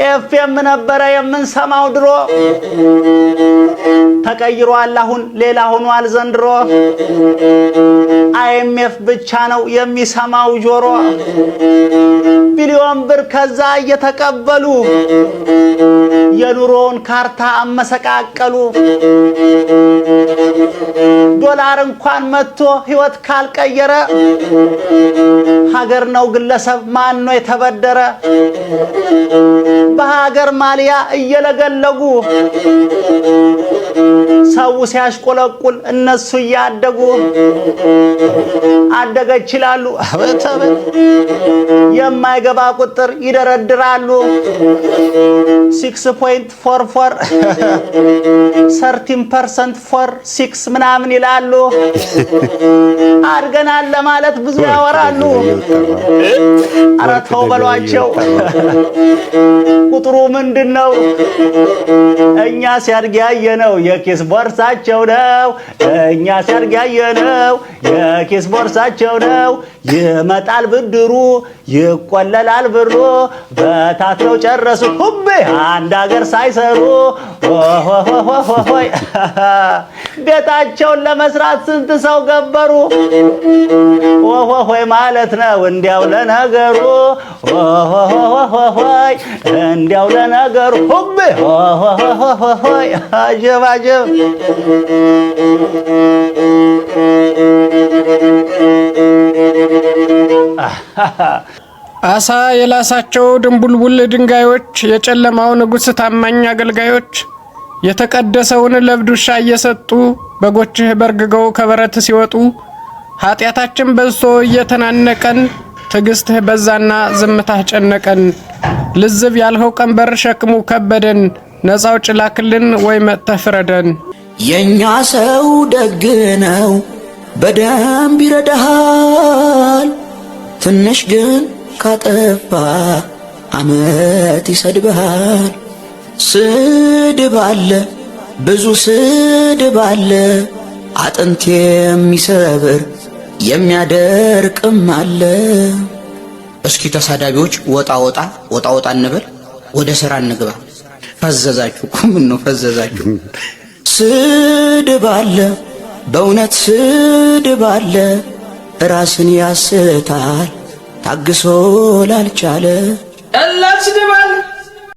ኤፍኤም ነበረ የምንሰማው ድሮ ተቀይሯል አሁን ሌላ ሆኗል ዘንድሮ አይኤምኤፍ ብቻ ነው የሚሰማው ጆሮ ቢሊዮን ብር ከዛ እየተቀበሉ የኑሮን ካርታ አመሰቃቀሉ ዶላር እንኳን መጥቶ ህይወት ካልቀየረ ሀገር ነው ግለሰብ ማን ነው የተበደረ በሀገር ማሊያ እየለገለጉ ሰው ሲያሽቆለቁል እነሱ ያደጉ አደገች ይላሉ የማይገባ ቁጥር ይደረድራሉ 6.44 13% for 6 ምናምን ይላሉ አድገናል ለማለት ብዙ ያወራሉ አራተው በሏቸው ቁጥሩ ምንድነው እኛ ሲያድግ ያየነው የኪስ ቦርሳቸው ነው እኛ ሲያድግ ያየነው የኪስ ቦርሳቸው ነው ይመጣል ብድሩ ይቆለላል ብሩ በታትለው ጨረሱ ሁቤ አንድ ሀገር ሳይሰሩ ሆይ ቤታቸውን ለመስራት ስንት ሰው ገበሩ ሆይ ማለት ነው እንዲያው ለነገሩ ሆይ እንዲያው ለነገሩ ሁቤ ሆይ አጀብ አጀብ አሳ የላሳቸው ድንቡልቡል ድንጋዮች የጨለማው ንጉስ ታማኝ አገልጋዮች የተቀደሰውን ለብዱሻ እየሰጡ በጎችህ በርግገው ከበረት ሲወጡ ኃጢያታችን በዝቶ እየተናነቀን ትግስትህ በዛና ዝምታህ ጨነቀን ልዝብ ያልኸው ቀንበር ሸክሙ ከበደን ነፃው ጭላክልን ወይ መጥተህ ፍረደን የኛ ሰው ደግ ነው በደንብ ይረዳሃል ትንሽ ግን ካጠፋ አመት ይሰድብሃል ስድብ አለ ብዙ ስድብ አለ አጥንት የሚሰብር የሚያደርቅም አለ እስኪ ተሳዳቢዎች ወጣ እንበል ወደ ሥራ እንግባ ፈዘዛችሁ ምን ነው ፈዘዛችሁ ስድብ አለ በእውነት ስድብ አለ ራስን ያስታል ታግሶ ላልቻለ